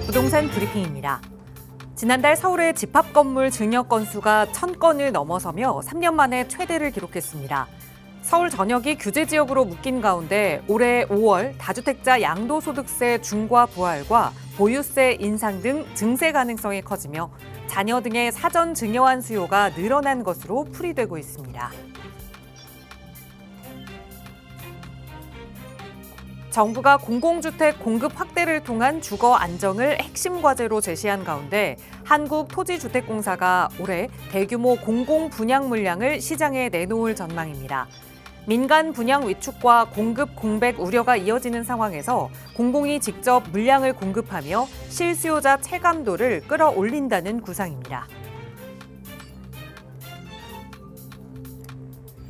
부동산 브리핑입니다. 지난달 서울의 집합 건물 증여 건수가 1,000건을 넘어서며 3년 만에 최대를 기록했습니다. 서울 전역이 규제 지역으로 묶인 가운데 올해 5월 다주택자 양도소득세 중과 부활과 보유세 인상 등 증세 가능성이 커지며 자녀 등의 사전 증여한 수요가 늘어난 것으로 풀이되고 있습니다. 정부가 공공주택 공급 확대를 통한 주거 안정을 핵심 과제로 제시한 가운데 한국토지주택공사가 올해 대규모 공공 분양 물량을 시장에 내놓을 전망입니다. 민간 분양 위축과 공급 공백 우려가 이어지는 상황에서 공공이 직접 물량을 공급하며 실수요자 체감도를 끌어올린다는 구상입니다.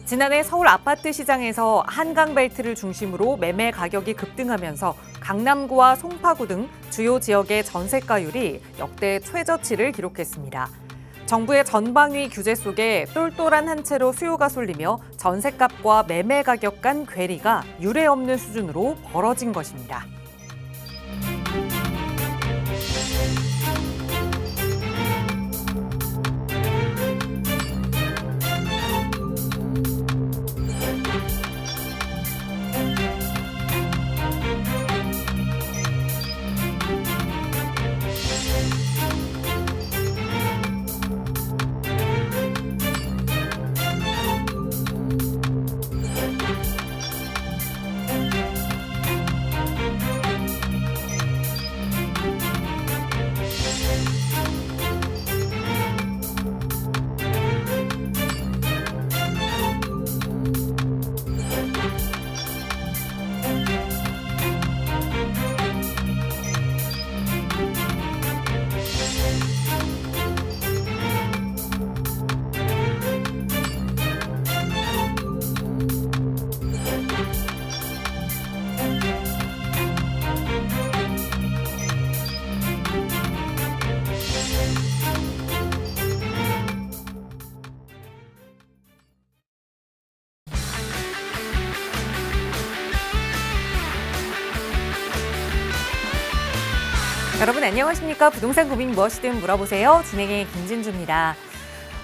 지난해 서울 아파트 시장에서 한강벨트를 중심으로 매매 가격이 급등하면서 강남구와 송파구 등 주요 지역의 전세가율이 역대 최저치를 기록했습니다. 정부의 전방위 규제 속에 똘똘한 한 채로 수요가 쏠리며 전세값과 매매 가격 간 괴리가 유례없는 수준으로 벌어진 것입니다. 여러분 안녕하십니까? 부동산 고민 무엇이든 물어보세요. 진행의 김진주입니다.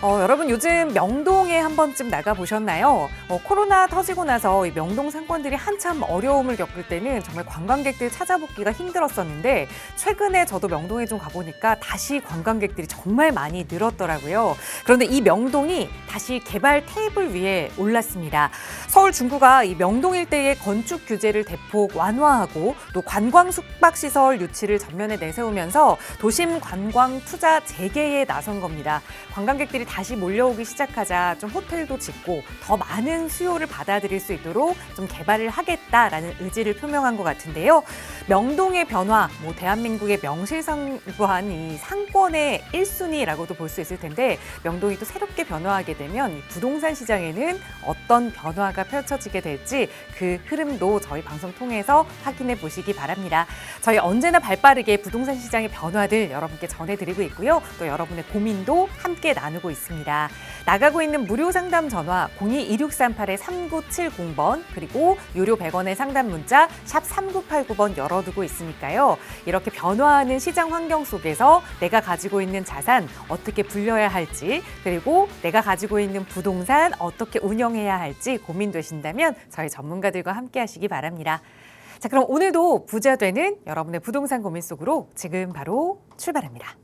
여러분 요즘 명동에 한 번쯤 나가보셨나요? 코로나 터지고 나서 이 명동 상권들이 한참 어려움을 겪을 때는 정말 관광객들 찾아보기가 힘들었었는데 최근에 저도 명동에 좀 가보니까 다시 관광객들이 정말 많이 늘었더라고요. 그런데 이 명동이 다시 개발 테이블 위에 올랐습니다. 서울 중구가 이 명동 일대의 건축 규제를 대폭 완화하고 또 관광 숙박시설 유치를 전면에 내세우면서 도심 관광 투자 재개에 나선 겁니다. 관광객들이 다시 몰려오기 시작하자 좀 호텔도 짓고 더 많은 수요를 받아들일 수 있도록 좀 개발을 하겠다라는 의지를 표명한 것 같은데요. 명동의 변화, 대한민국의 명실상부한 이 상권의 1순위라고도 볼 수 있을 텐데 명동이 또 새롭게 변화하게 되면 이 부동산 시장에는 어떤 변화가 펼쳐지게 될지 그 흐름도 저희 방송 통해서 확인해 보시기 바랍니다. 저희 언제나 발빠르게 부동산 시장의 변화들 여러분께 전해드리고 있고요. 또 여러분의 고민도 함께 나누고 있습니다. 나가고 있는 무료 상담 전화 02-2638-3970번 그리고 유료 100원의 상담 문자 샵 3989번 열어두고 있으니까요. 이렇게 변화하는 시장 환경 속에서 내가 가지고 있는 자산 어떻게 불려야 할지 그리고 내가 가지고 있는 부동산 어떻게 운영해야 할지 고민되신다면 저희 전문가들과 함께 하시기 바랍니다. 자, 그럼 오늘도 부자 되는 여러분의 부동산 고민 속으로 지금 바로 출발합니다.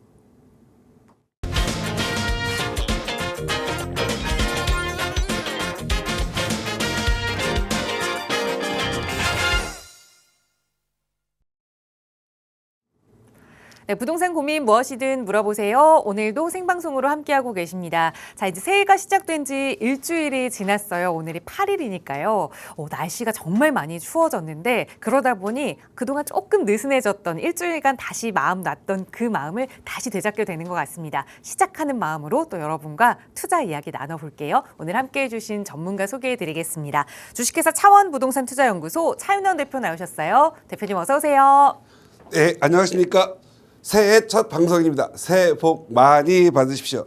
네, 부동산 고민 무엇이든 물어보세요. 오늘도 생방송으로 함께하고 계십니다. 자, 이제 새해가 시작된 지 일주일이 지났어요. 오늘이 8일이니까요. 날씨가 정말 많이 추워졌는데 그러다 보니 그동안 조금 느슨해졌던 일주일간 다시 마음 놨던 그 마음을 다시 되잡게 되는 것 같습니다. 시작하는 마음으로 또 여러분과 투자 이야기 나눠볼게요. 오늘 함께해 주신 전문가 소개해드리겠습니다. 주식회사 차원부동산투자연구소 차윤원 대표 나오셨어요. 대표님 어서 오세요. 네, 안녕하십니까. 새해 첫 방송입니다. 새해 복 많이 받으십시오.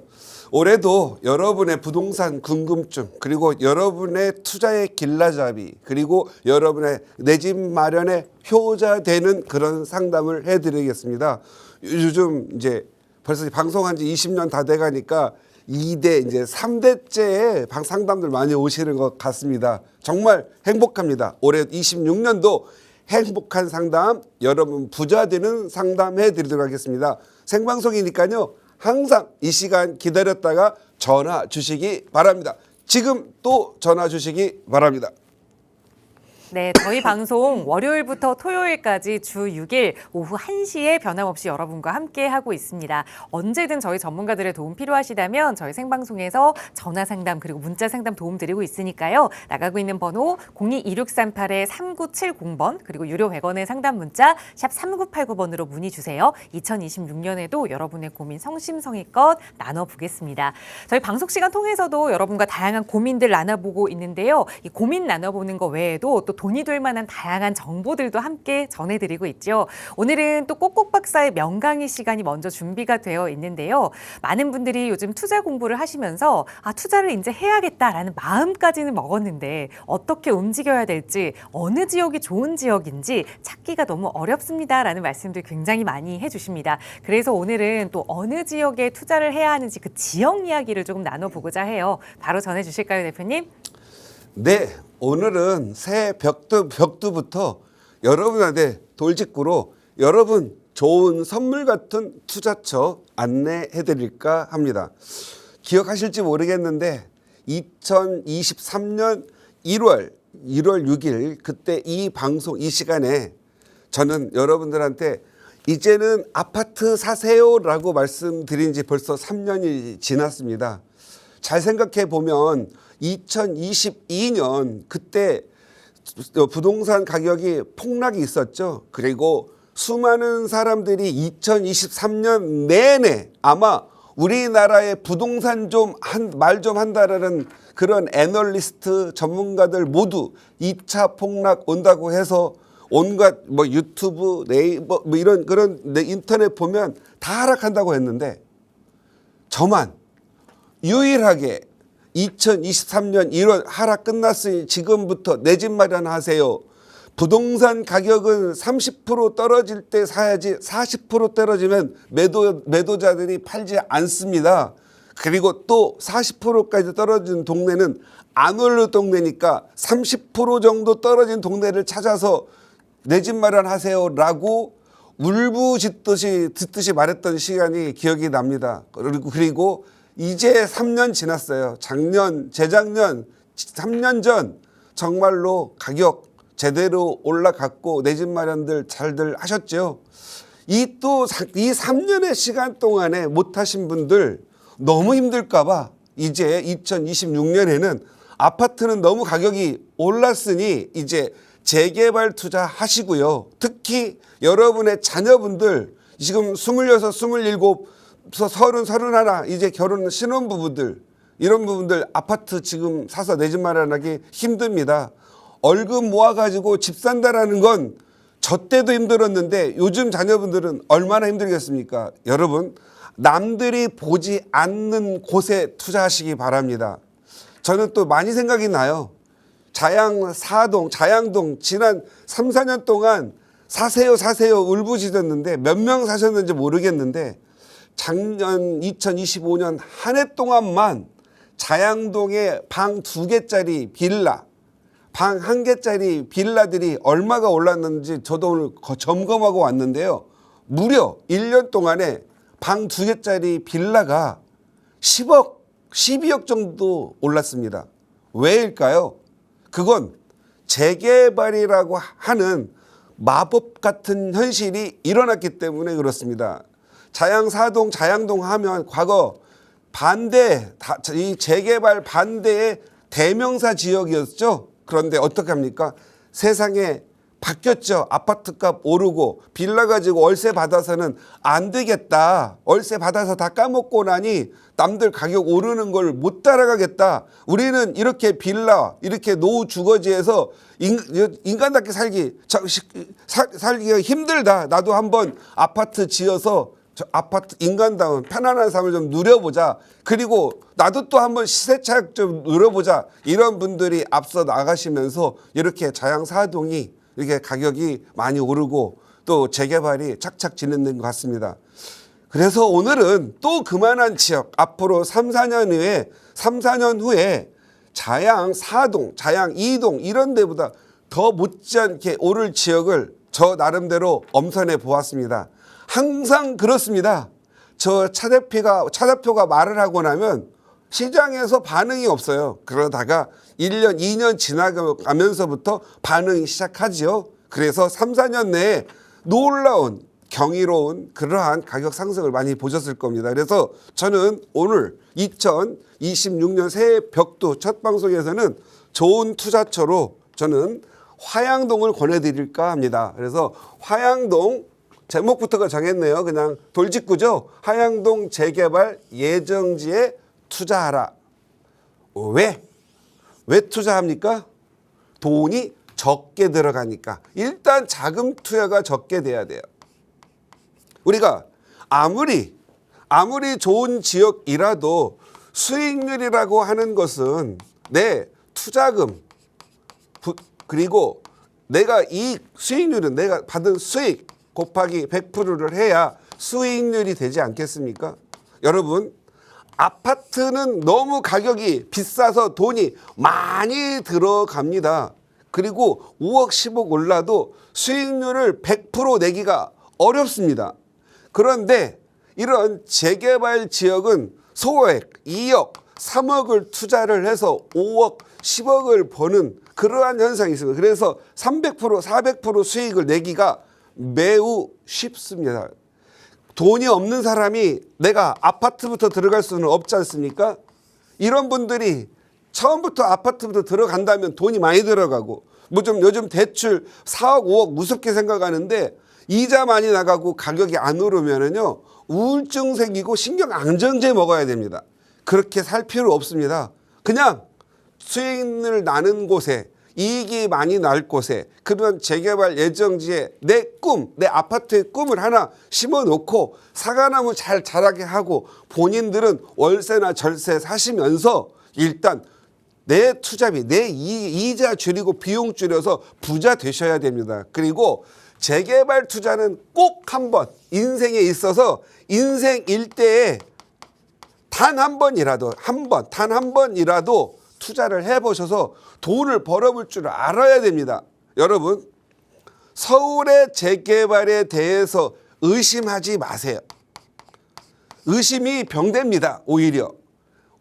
올해도 여러분의 부동산 궁금증, 그리고 여러분의 투자의 길라잡이, 그리고 여러분의 내 집 마련의 효자 되는 그런 상담을 해드리겠습니다. 요즘 이제 벌써 방송한 지 20년 다 돼가니까 2대 이제 3대째의 상담들 많이 오시는 것 같습니다. 정말 행복합니다. 올해 26년도 행복한 상담, 여러분 부자 되는 상담 해드리도록 하겠습니다. 생방송이니까요. 항상 이 시간 기다렸다가 전화 주시기 바랍니다. 지금 또 전화 주시기 바랍니다. 네, 저희 방송 월요일부터 토요일까지 주 6일 오후 1시에 변함없이 여러분과 함께 하고 있습니다. 언제든 저희 전문가들의 도움 필요하시다면 저희 생방송에서 전화 상담 그리고 문자 상담 도움 드리고 있으니까요. 나가고 있는 번호 02-2638-3970번 그리고 유료 100원의 상담 문자 샵 3989번으로 문의 주세요. 2026년에도 여러분의 고민 성심성의껏 나눠보겠습니다. 저희 방송 시간 통해서도 여러분과 다양한 고민들 나눠보고 있는데요. 이 고민 나눠보는 거 외에도 또 돈이 될 만한 다양한 정보들도 함께 전해드리고 있죠. 오늘은 또 꼭꼭 박사의 명강의 시간이 먼저 준비가 되어 있는데요. 많은 분들이 요즘 투자 공부를 하시면서 투자를 이제 해야겠다라는 마음까지는 먹었는데 어떻게 움직여야 될지 어느 지역이 좋은 지역인지 찾기가 너무 어렵습니다라는 말씀들 굉장히 많이 해주십니다. 그래서 오늘은 또 어느 지역에 투자를 해야 하는지 그 지역 이야기를 조금 나눠보고자 해요. 바로 전해주실까요, 대표님? 네, 오늘은 새 벽두부터 여러분한테 돌직구로 여러분 좋은 선물 같은 투자처 안내해 드릴까 합니다. 기억하실지 모르겠는데 2023년 1월 6일 그때 이 방송 이 시간에 저는 여러분들한테 이제는 아파트 사세요라고 말씀드린 지 벌써 3년이 지났습니다. 잘 생각해 보면 2022년 그때 부동산 가격이 폭락이 있었죠. 그리고 수많은 사람들이 2023년 내내 아마 우리나라의 부동산 말 좀 한다라는 그런 애널리스트 전문가들 모두 2차 폭락 온다고 해서 온갖 유튜브, 네이버 이런 그런 인터넷 보면 다 하락한다고 했는데 저만 유일하게 2023년 1월 하락 끝났으니 지금부터 내 집 마련하세요. 부동산 가격은 30% 떨어질 때 사야지 40% 떨어지면 매도자들이 팔지 않습니다. 그리고 또 40%까지 떨어진 동네는 안 오를 동네니까 30% 정도 떨어진 동네를 찾아서 내 집 마련하세요라고 듣듯이 말했던 시간이 기억이 납니다. 그리고 이제 3년 지났어요. 재작년 3년 전 정말로 가격 제대로 올라갔고 내 집 마련들 잘들 하셨죠. 이 3년의 시간 동안에 못하신 분들 너무 힘들까봐 이제 2026년에는 아파트는 너무 가격이 올랐으니 이제 재개발 투자 하시고요. 특히 여러분의 자녀분들 지금 26, 27 30, 31 이제 결혼 신혼부부들 이런 부분들 아파트 지금 사서 내 집 마련하기 힘듭니다. 월급 모아가지고 집 산다라는 건 저 때도 힘들었는데 요즘 자녀분들은 얼마나 힘들겠습니까? 여러분 남들이 보지 않는 곳에 투자하시기 바랍니다. 저는 또 많이 생각이 나요. 자양동 지난 3, 4년 동안 사세요 울부짖었는데 몇 명 사셨는지 모르겠는데 작년 2025년 한 해 동안만 자양동에 방 2개짜리 빌라, 방 1개짜리 빌라들이 얼마가 올랐는지 저도 오늘 점검하고 왔는데요. 무려 1년 동안에 방 2개짜리 빌라가 10억, 12억 정도 올랐습니다. 왜일까요? 그건 재개발이라고 하는 마법 같은 현실이 일어났기 때문에 그렇습니다. 자양동 하면 과거 이 재개발 반대의 대명사 지역이었죠. 그런데 어떻게 합니까? 세상에 바뀌었죠. 아파트값 오르고 빌라 가지고 월세 받아서는 안 되겠다. 월세 받아서 다 까먹고 나니 남들 가격 오르는 걸 못 따라가겠다. 우리는 이렇게 빌라, 이렇게 노후 주거지에서 인간답게 살기가 힘들다. 나도 한번 아파트 지어서 저 아파트 인간다운 편안한 삶을 좀 누려보자. 그리고 나도 또 한번 시세 차익 좀 누려보자. 이런 분들이 앞서 나가시면서 이렇게 자양사동이 이렇게 가격이 많이 오르고 또 재개발이 착착 진행된 것 같습니다. 그래서 오늘은 또 그만한 지역, 앞으로 3, 4년 후에 자양 4동, 자양 2동 이런 데보다 더 못지않게 오를 지역을 저 나름대로 엄선해 보았습니다. 항상 그렇습니다. 저 차 대표가 말을 하고 나면 시장에서 반응이 없어요. 그러다가 1년, 2년 지나가면서부터 반응이 시작하지요. 그래서 3, 4년 내에 놀라운 경이로운 그러한 가격 상승을 많이 보셨을 겁니다. 그래서 저는 오늘 2026년 새해 벽두 첫 방송에서는 좋은 투자처로 저는 화양동을 권해드릴까 합니다. 그래서 화양동 제목부터가 정했네요. 그냥 돌직구죠. 화양동 재개발 예정지에 투자하라. 왜 투자합니까? 돈이 적게 들어가니까. 일단 자금 투여가 적게 돼야 돼요. 우리가 아무리 좋은 지역이라도 수익률이라고 하는 것은 내 투자금 그리고 내가 이 수익률은 내가 받은 수익 곱하기 100%를 해야 수익률이 되지 않겠습니까? 여러분, 아파트는 너무 가격이 비싸서 돈이 많이 들어갑니다. 그리고 5억, 10억 올라도 수익률을 100% 내기가 어렵습니다. 그런데 이런 재개발 지역은 소액 2억, 3억을 투자를 해서 5억, 10억을 버는 그러한 현상이 있습니다. 그래서 300%, 400% 수익을 내기가 매우 쉽습니다. 돈이 없는 사람이 내가 아파트부터 들어갈 수는 없지 않습니까? 이런 분들이 처음부터 아파트부터 들어간다면 돈이 많이 들어가고 뭐 좀 요즘 대출 4억, 5억 무섭게 생각하는데 이자 많이 나가고 가격이 안 오르면은요 우울증 생기고 신경안정제 먹어야 됩니다. 그렇게 살 필요 없습니다. 그냥 수익을 나는 곳에 이익이 많이 날 곳에 그런 재개발 예정지에 내 아파트의 꿈을 하나 심어놓고 사과나무 잘 자라게 하고 본인들은 월세나 절세 사시면서 일단 내 투자비, 내 이자 줄이고 비용 줄여서 부자 되셔야 됩니다. 그리고 재개발 투자는 꼭 한번 인생에 있어서 인생 일대에 단 한 번이라도 투자를 해보셔서 돈을 벌어볼 줄 알아야 됩니다. 여러분, 서울의 재개발에 대해서 의심하지 마세요. 의심이 병됩니다.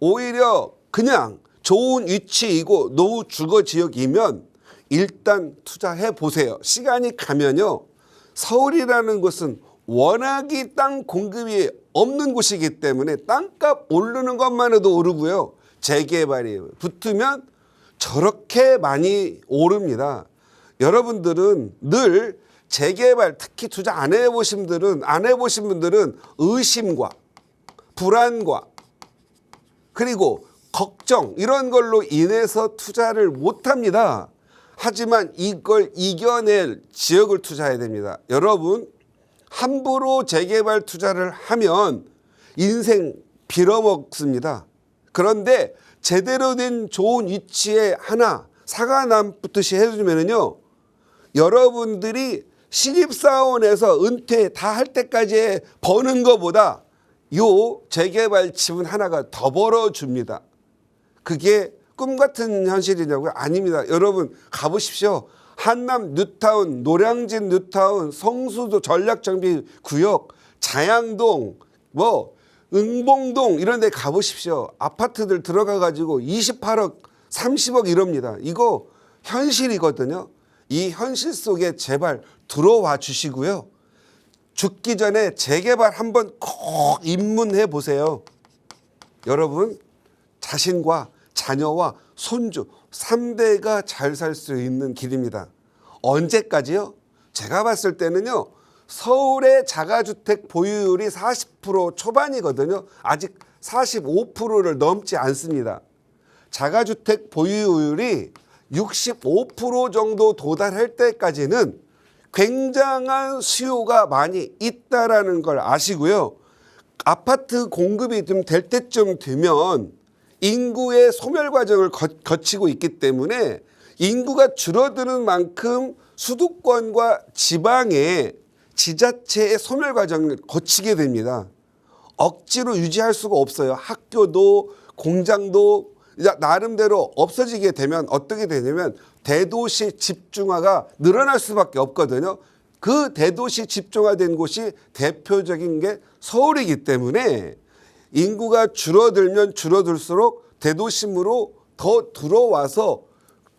오히려 그냥 좋은 위치이고 노후 주거 지역이면 일단 투자해 보세요. 시간이 가면요 서울이라는 곳은 워낙이 땅 공급이 없는 곳이기 때문에 땅값 오르는 것만 해도 오르고요. 재개발이 붙으면 저렇게 많이 오릅니다. 여러분들은 늘 재개발 특히 투자 안 해보신 분들은 의심과 불안과 그리고 걱정 이런 걸로 인해서 투자를 못합니다. 하지만 이걸 이겨낼 지역을 투자해야 됩니다. 여러분 함부로 재개발 투자를 하면 인생 빌어먹습니다. 그런데 제대로 된 좋은 위치에 하나 사과나무 붙듯이 해주면은요 여러분들이 신입사원에서 은퇴 다 할 때까지 버는 것보다 요 재개발 집은 하나가 더 벌어줍니다. 그게 꿈 같은 현실이냐고요? 아닙니다. 여러분 가보십시오. 한남 뉴타운, 노량진 뉴타운, 성수도 전략정비구역, 자양동, 응봉동 이런 데 가보십시오. 아파트들 들어가 가지고 28억, 30억 이럽니다. 이거 현실이거든요. 이 현실 속에 제발 들어와 주시고요. 죽기 전에 재개발 한번 꼭 입문해 보세요. 여러분 자신과 자녀와 손주 3대가 잘 살 수 있는 길입니다. 언제까지요? 제가 봤을 때는요. 서울의 자가주택 보유율이 40% 초반이거든요. 아직 45%를 넘지 않습니다. 자가주택 보유율이 65% 정도 도달할 때까지는 굉장한 수요가 많이 있다라는 걸 아시고요. 아파트 공급이 좀 될 때쯤 되면 인구의 소멸 과정을 거치고 있기 때문에 인구가 줄어드는 만큼 수도권과 지방의 지자체의 소멸 과정을 거치게 됩니다. 억지로 유지할 수가 없어요. 학교도 공장도 나름대로 없어지게 되면 어떻게 되냐면 대도시 집중화가 늘어날 수밖에 없거든요. 그 대도시 집중화된 곳이 대표적인 게 서울이기 때문에 인구가 줄어들면 줄어들수록 대도심으로 더 들어와서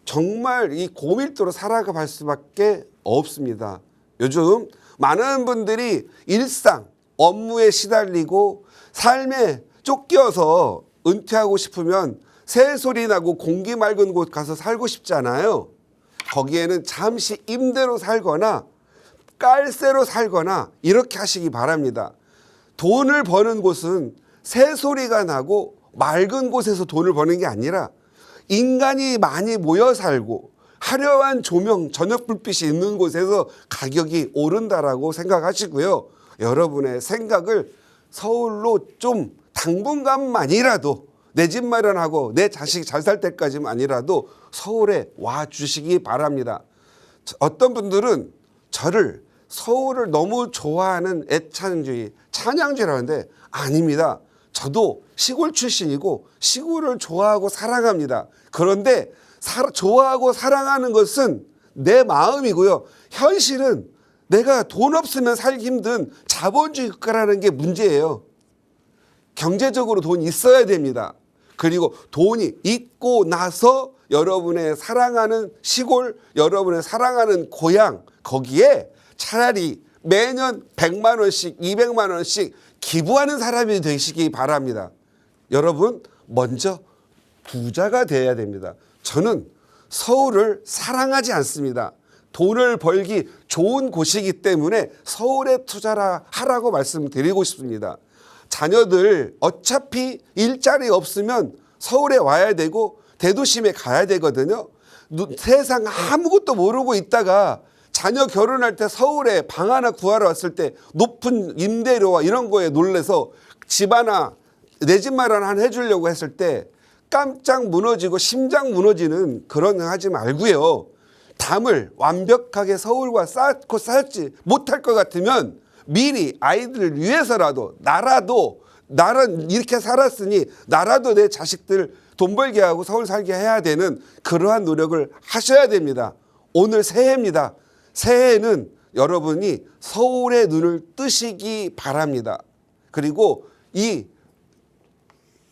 정말 이 고밀도로 살아갈 수밖에 없습니다. 요즘 많은 분들이 일상, 업무에 시달리고 삶에 쫓겨서 은퇴하고 싶으면 새소리 나고 공기 맑은 곳 가서 살고 싶잖아요. 거기에는 잠시 임대로 살거나 깔세로 살거나 이렇게 하시기 바랍니다. 돈을 버는 곳은 새소리가 나고 맑은 곳에서 돈을 버는 게 아니라 인간이 많이 모여 살고 화려한 조명, 저녁 불빛이 있는 곳에서 가격이 오른다라고 생각하시고요. 여러분의 생각을 서울로 좀 당분간만이라도 내 집 마련하고 내 자식이 잘 살 때까지만이라도 서울에 와 주시기 바랍니다. 어떤 분들은 저를 서울을 너무 좋아하는 애찬주의, 찬양주의라는데 아닙니다. 저도 시골 출신이고 시골을 좋아하고 사랑합니다. 그런데 좋아하고 사랑하는 것은 내 마음이고요. 현실은 내가 돈 없으면 살기 힘든 자본주의 국가라는 게 문제예요. 경제적으로 돈이 있어야 됩니다. 그리고 돈이 있고 나서 여러분의 사랑하는 시골, 여러분의 사랑하는 고향 거기에 차라리 매년 100만 원씩 200만 원씩 기부하는 사람이 되시기 바랍니다. 여러분 먼저 부자가 되어야 됩니다. 저는 서울을 사랑하지 않습니다. 돈을 벌기 좋은 곳이기 때문에 서울에 투자하라고 말씀드리고 싶습니다. 자녀들 어차피 일자리 없으면 서울에 와야 되고 대도심에 가야 되거든요. 세상 아무것도 모르고 있다가 자녀 결혼할 때 서울에 방 하나 구하러 왔을 때 높은 임대료와 이런 거에 놀래서 집 하나 내 집 마련 하나 해주려고 했을 때 깜짝 무너지고 심장 무너지는 그런 거 하지 말고요. 담을 완벽하게 서울과 쌓고 살지 못할 것 같으면 미리 아이들을 위해서라도 나는 이렇게 살았으니 나라도 내 자식들 돈 벌게 하고 서울 살게 해야 되는 그러한 노력을 하셔야 됩니다. 오늘 새해입니다. 새해에는 여러분이 서울의 눈을 뜨시기 바랍니다. 그리고 이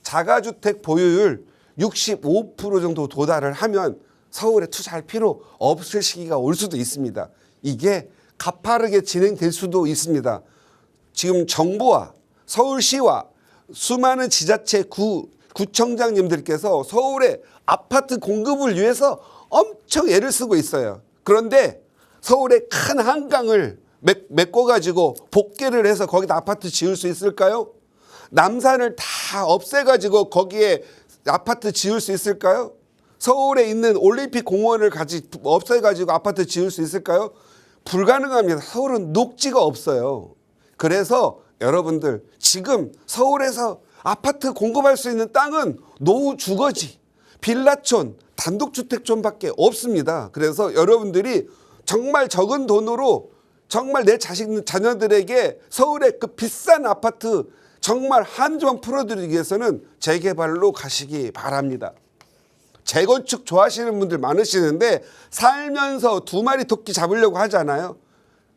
자가주택 보유율 65% 정도 도달을 하면 서울에 투자할 필요 없을 시기가 올 수도 있습니다. 이게 가파르게 진행될 수도 있습니다. 지금 정부와 서울시와 수많은 지자체 구청장님들께서 서울의 아파트 공급을 위해서 엄청 애를 쓰고 있어요. 그런데 서울의 큰 한강을 메꿔가지고 복개를 해서 거기다 아파트 지을 수 있을까요? 남산을 다 없애가지고 거기에 아파트 지을 수 있을까요? 서울에 있는 올림픽 공원을 없애가지고 아파트 지을 수 있을까요? 불가능합니다. 서울은 녹지가 없어요. 그래서 여러분들 지금 서울에서 아파트 공급할 수 있는 땅은 노후 주거지, 빌라촌, 단독주택촌밖에 없습니다. 그래서 여러분들이 정말 적은 돈으로 정말 내 자녀들에게 서울의 그 비싼 아파트 정말 한조만 풀어드리기 위해서는 재개발로 가시기 바랍니다. 재건축 좋아하시는 분들 많으시는데 살면서 두 마리 토끼 잡으려고 하잖아요.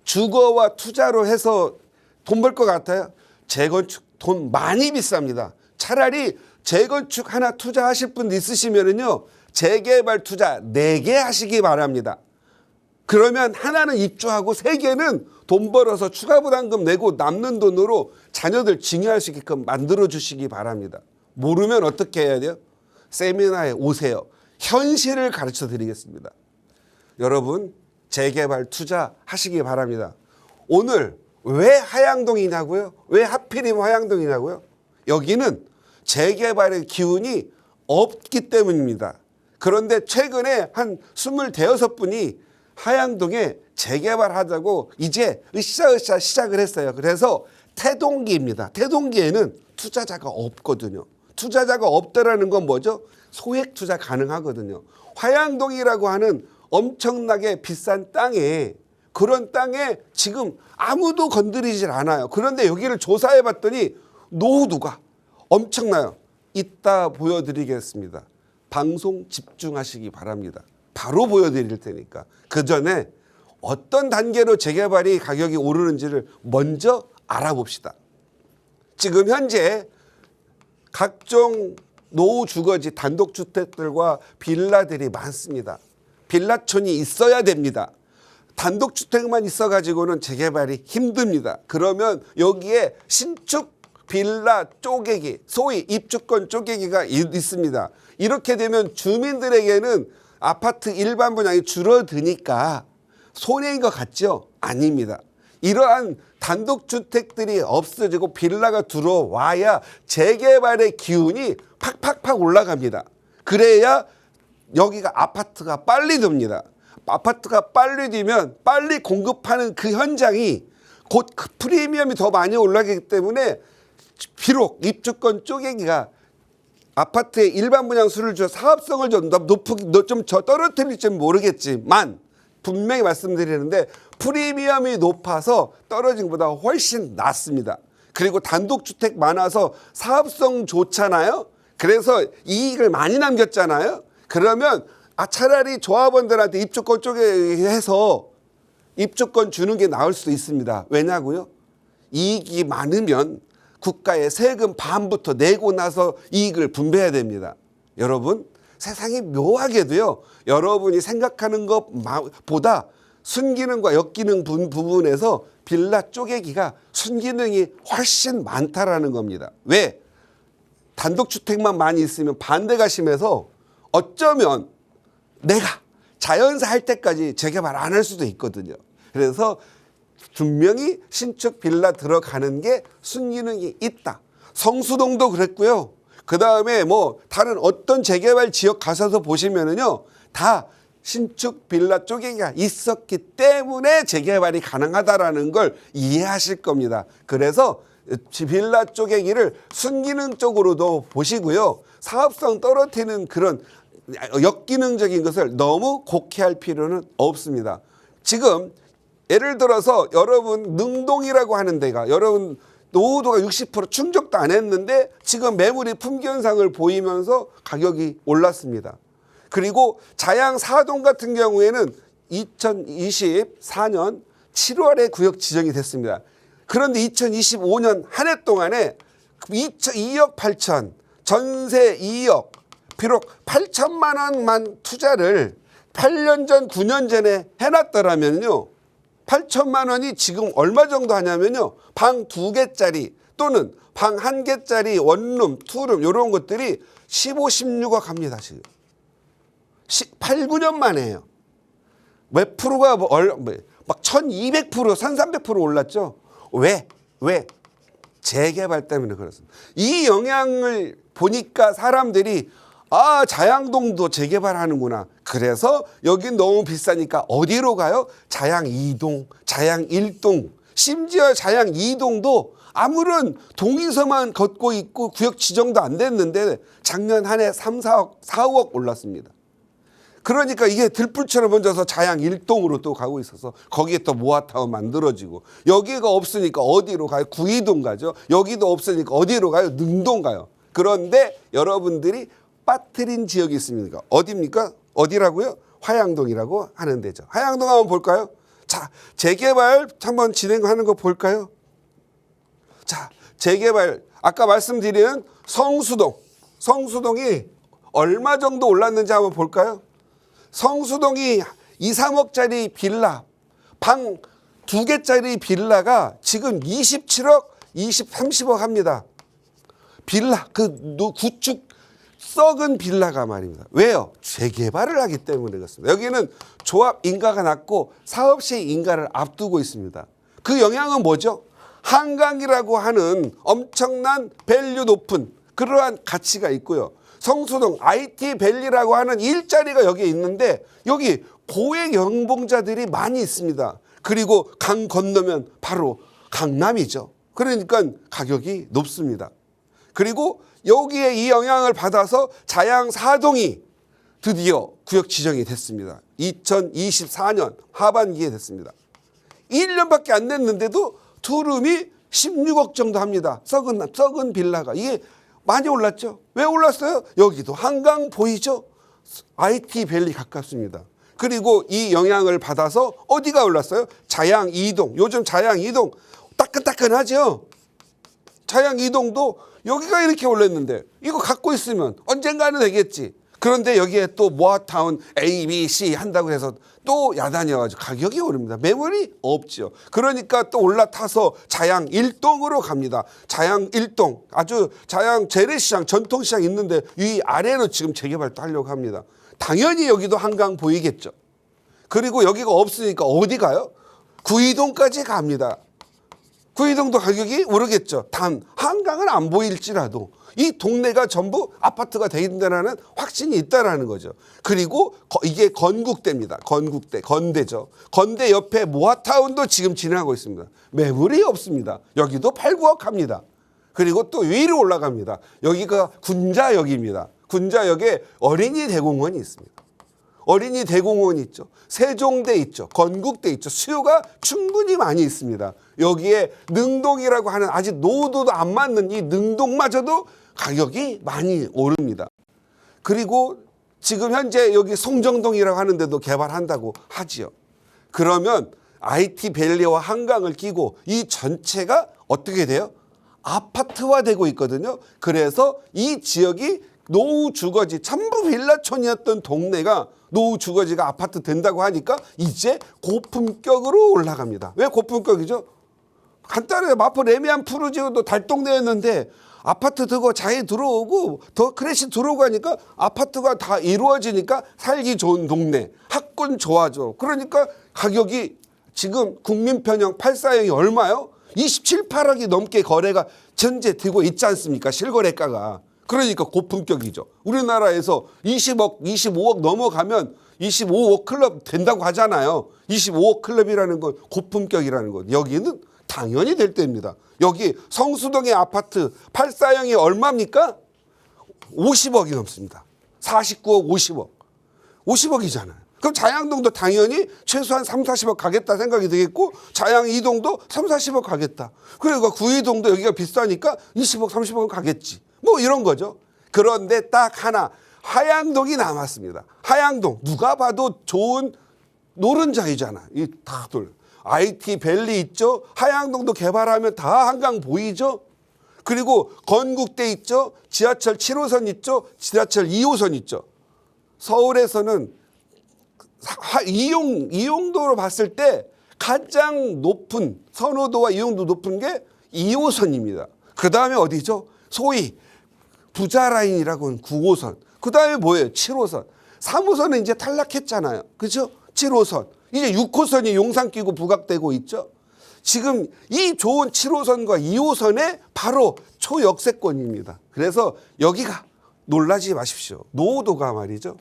주거와 투자로 해서 돈 벌 것 같아요? 재건축 돈 많이 비쌉니다. 차라리 재건축 하나 투자하실 분 있으시면은요, 재개발 투자 4개 하시기 바랍니다. 그러면 하나는 입주하고 3개는 돈 벌어서 추가 부담금 내고 남는 돈으로 자녀들 징여할 수 있게끔 만들어 주시기 바랍니다. 모르면 어떻게 해야 돼요? 세미나에 오세요. 현실을 가르쳐 드리겠습니다. 여러분 재개발 투자하시기 바랍니다. 오늘 왜 하양동이냐고요? 왜 하필이면 하양동이냐고요? 여기는 재개발의 기운이 없기 때문입니다. 그런데 최근에 한 26분이 하양동에 재개발하자고 이제 으쌰으쌰 시작을 했어요. 그래서 태동기입니다. 태동기에는 투자자가 없거든요. 투자자가 없다라는 건 뭐죠? 소액 투자 가능하거든요. 화양동이라고 하는 엄청나게 비싼 땅에, 그런 땅에 지금 아무도 건드리질 않아요. 그런데 여기를 조사해 봤더니 노후도가 엄청나요. 이따 보여드리겠습니다. 방송 집중하시기 바랍니다. 바로 보여드릴 테니까. 그 전에 어떤 단계로 재개발이 가격이 오르는지를 먼저 알아봅시다. 지금 현재 각종 노후 주거지 단독주택들과 빌라들이 많습니다. 빌라촌이 있어야 됩니다. 단독주택만 있어가지고는 재개발이 힘듭니다. 그러면 여기에 신축 빌라 쪼개기, 소위 입주권 쪼개기가 있습니다. 이렇게 되면 주민들에게는 아파트 일반 분양이 줄어드니까 손해인 것 같죠? 아닙니다. 이러한 단독주택들이 없어지고 빌라가 들어와야 재개발의 기운이 팍팍팍 올라갑니다. 그래야 여기가 아파트가 빨리 됩니다. 아파트가 빨리 되면 빨리 공급하는 그 현장이 곧 그 프리미엄이 더 많이 올라가기 때문에 비록 입주권 쪼개기가 아파트의 일반 분양수를 줘 사업성을 좀 떨어뜨릴지는 모르겠지만 분명히 말씀드리는데 프리미엄이 높아서 떨어진 것보다 훨씬 낫습니다. 그리고 단독주택 많아서 사업성 좋잖아요. 그래서 이익을 많이 남겼잖아요. 그러면 차라리 조합원들한테 입주권 쪼개해서 입주권 주는 게 나을 수도 있습니다. 왜냐고요? 이익이 많으면 국가에 세금 반부터 내고 나서 이익을 분배해야 됩니다. 여러분, 세상이 묘하게도요, 여러분이 생각하는 것보다 순기능과 역기능 부분에서 빌라 쪼개기가 순기능이 훨씬 많다라는 겁니다. 왜? 단독주택만 많이 있으면 반대가 심해서 어쩌면 내가 자연사 할 때까지 재개발 안 할 수도 있거든요. 그래서 분명히 신축 빌라 들어가는 게 순기능이 있다. 성수동도 그랬고요. 그 다음에 뭐 다른 어떤 재개발 지역 가셔서 보시면은요, 다 신축 빌라 쪼개기가 있었기 때문에 재개발이 가능하다라는 걸 이해하실 겁니다. 그래서 빌라 쪼개기를 순기능 쪽으로도 보시고요. 사업성 떨어뜨리는 그런 역기능적인 것을 너무 곡해할 필요는 없습니다. 지금 예를 들어서 여러분 능동이라고 하는 데가 여러분 노후도가 60% 충족도 안 했는데 지금 매물이 품귀현상을 보이면서 가격이 올랐습니다. 그리고 자양 4동 같은 경우에는 2024년 7월에 구역 지정이 됐습니다. 그런데 2025년 한 해 동안에 2억 8천, 전세 2억, 비록 8천만 원만 투자를 8년 전, 9년 전에 해놨더라면요, 8천만 원이 지금 얼마 정도 하냐면요, 방 2개짜리 또는 방 1개짜리 원룸, 투룸 이런 것들이 15, 16억 합니다. 지금 8, 9년 만에요. 몇 프로가 막 1200%, 1300% 올랐죠. 왜? 재개발 때문에 그렇습니다. 이 영향을 보니까 사람들이 자양동도 재개발하는구나. 그래서 여긴 너무 비싸니까 어디로 가요? 자양 2동, 자양 1동, 심지어 자양 2동도 아무런 동의서만 걷고 있고 구역 지정도 안 됐는데 작년 한 해 3, 4억, 4억 올랐습니다. 그러니까 이게 들불처럼 번져서 자양 1동으로 또 가고 있어서 거기에 또 모아타운 만들어지고, 여기가 없으니까 어디로 가요? 구이동 가죠. 여기도 없으니까 어디로 가요? 능동 가요. 그런데 여러분들이 빠뜨린 지역이 있습니까? 어디입니까? 어디라고요? 화양동이라고 하는 데죠. 화양동 한번 볼까요? 자, 재개발 한번 진행하는 거 볼까요? 자, 재개발 아까 말씀드린 성수동이 얼마 정도 올랐는지 한번 볼까요? 성수동이 2, 3억짜리 빌라, 방 2개짜리 빌라가 지금 27억, 30억 합니다. 빌라, 구축 썩은 빌라가 말입니다. 왜요? 재개발을 하기 때문에 그렇습니다. 여기는 조합 인가가 낮고 사업 시행 인가를 앞두고 있습니다. 그 영향은 뭐죠? 한강이라고 하는 엄청난 밸류 높은 그러한 가치가 있고요. 성수동 IT 밸리라고 하는 일자리가 여기에 있는데 여기 고액 연봉자들이 많이 있습니다. 그리고 강 건너면 바로 강남이죠. 그러니까 가격이 높습니다. 그리고 여기에 이 영향을 받아서 자양 4동이 드디어 구역 지정이 됐습니다. 2024년 하반기에 됐습니다. 1년밖에 안 됐는데도 투룸이 16억 정도 합니다. 썩은 빌라가. 이게 많이 올랐죠. 왜 올랐어요? 여기도 한강 보이죠? IT 밸리 가깝습니다. 그리고 이 영향을 받아서 어디가 올랐어요? 자양 2동. 요즘 자양 2동 따끈따끈하죠? 자양 2동도 여기가 이렇게 올랐는데 이거 갖고 있으면 언젠가는 되겠지. 그런데 여기에 또 모아타운 A, B, C 한다고 해서 또 야단이어가지고 가격이 오릅니다. 매물이 없죠. 그러니까 또 올라타서 자양 1동으로 갑니다. 자양 1동 아주 자양 재래시장 전통시장 있는데 이 아래로 지금 재개발도 하려고 합니다. 당연히 여기도 한강 보이겠죠. 그리고 여기가 없으니까 어디 가요? 구이동까지 갑니다. 구이동도 가격이 오르겠죠. 단 한강은 안 보일지라도 이 동네가 전부 아파트가 되겠다는 확신이 있다라는 거죠. 그리고 이게 건국대입니다. 건대죠. 건대 옆에 모아타운도 지금 진행하고 있습니다. 매물이 없습니다. 여기도 8, 9억 합니다. 그리고 또 위로 올라갑니다. 여기가 군자역입니다. 군자역에 어린이 대공원이 있습니다. 어린이 대공원이 있죠. 세종대 있죠. 건국대 있죠. 수요가 충분히 많이 있습니다. 여기에 능동이라고 하는 아직 노후도도 안 맞는 이 능동마저도 가격이 많이 오릅니다. 그리고 지금 현재 여기 송정동이라고 하는 데도 개발한다고 하지요. 그러면 IT 밸리와 한강을 끼고 이 전체가 어떻게 돼요? 아파트화되고 있거든요. 그래서 이 지역이 노후 주거지 전부 빌라촌이었던 동네가 노후 주거지가 아파트 된다고 하니까 이제 고품격으로 올라갑니다. 왜 고품격이죠? 간단해요. 마포 레미안 푸르지오도 달동네였는데 아파트 들고 자해 들어오고 더 크래시 들어오고 하니까 아파트가 다 이루어지니까 살기 좋은 동네, 학군 좋아져. 그러니까 가격이 지금 국민평형 84형이 얼마요? 27, 8억이 넘게 거래가 현재 되고 있지 않습니까? 실거래가가. 그러니까 고품격이죠. 우리나라에서 20억, 25억 넘어가면 25억 클럽 된다고 하잖아요. 25억 클럽이라는 건 고품격이라는 것. 여기는 당연히 될 때입니다. 여기 성수동의 아파트 84형이 얼마입니까? 50억이 넘습니다. 49억, 50억. 50억이잖아요. 그럼 자양동도 당연히 최소한 3, 40억 가겠다 생각이 되겠고 자양 2동도 3, 40억 가겠다. 그러니까 구이동도 여기가 비싸니까 20억, 30억 가겠지. 뭐 이런 거죠. 그런데 딱 하나 하양동이 남았습니다. 하양동 누가 봐도 좋은 노른자이잖아. 이 다들 IT 밸리 있죠. 하양동도 개발하면 다 한강 보이죠. 그리고 건국대 있죠. 지하철 7호선 있죠. 지하철 2호선 있죠. 서울에서는 이용도로 봤을 때 가장 높은 선호도와 이용도 높은 게 2호선입니다. 그 다음에 어디죠? 소위 부자 라인이라고 하는 9호선. 그 다음에 뭐예요? 7호선. 3호선은 이제 탈락했잖아요. 그렇죠? 7호선. 이제 6호선이 용산 끼고 부각되고 있죠. 지금 이 좋은 7호선과 2호선에 바로 초역세권입니다. 그래서 여기가 놀라지 마십시오. 노후도가 말이죠.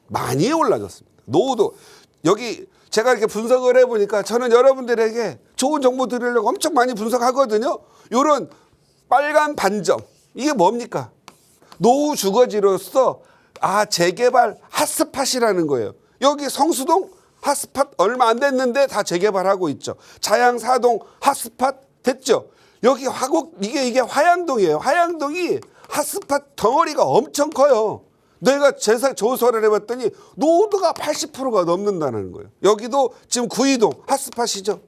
많이 올라졌습니다. 노후도. 여기 제가 이렇게 분석을 해보니까 저는 여러분들에게 좋은 정보 드리려고 엄청 많이 분석하거든요. 이런 빨간 반점. 이게 뭡니까? 노후 주거지로서 재개발 핫스팟이라는 거예요. 여기 성수동 핫스팟 얼마 안 됐는데 다 재개발하고 있죠. 자양 4동 핫스팟 됐죠. 여기 이게 화양동이에요. 화양동이 핫스팟 덩어리가 엄청 커요. 내가 조사를 해봤더니 노후도가 80%가 넘는다는 거예요. 여기도 지금 구이동 핫스팟이죠.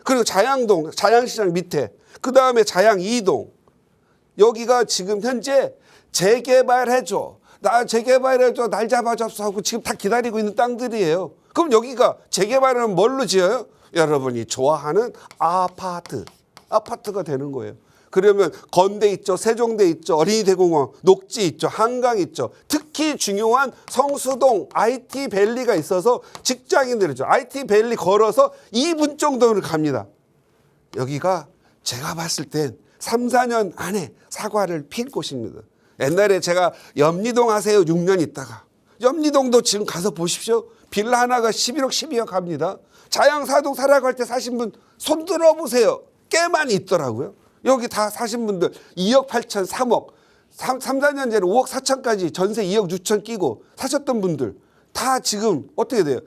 그리고 자양동, 자양시장 밑에, 그 다음에 자양 2동. 여기가 지금 현재 재개발해줘. 나 재개발해줘. 날 잡아줘서 하고 지금 다 기다리고 있는 땅들이에요. 그럼 여기가 재개발은 뭘로 지어요? 여러분이 좋아하는 아파트가 되는 거예요. 그러면 건대 있죠. 세종대 있죠. 어린이 대공원, 녹지 있죠. 한강 있죠. 특히 중요한 성수동 IT 밸리가 있어서 직장인들이죠. IT 밸리 걸어서 2분 정도를 갑니다. 여기가 제가 봤을 땐 3, 4년 안에 사과를 필 곳입니다. 옛날에 제가 염리동 하세요 6년 있다가 염리동도 지금 가서 보십시오. 빌라 하나가 11억, 12억 합니다. 자양사동 살아갈 때 사신 분 손 들어보세요. 꽤 많이 있더라고요. 여기 다 사신 분들 2억 8천, 3억, 3, 4년 전에 5억 4천까지 전세 2억 6천 끼고 사셨던 분들 다 지금 어떻게 돼요?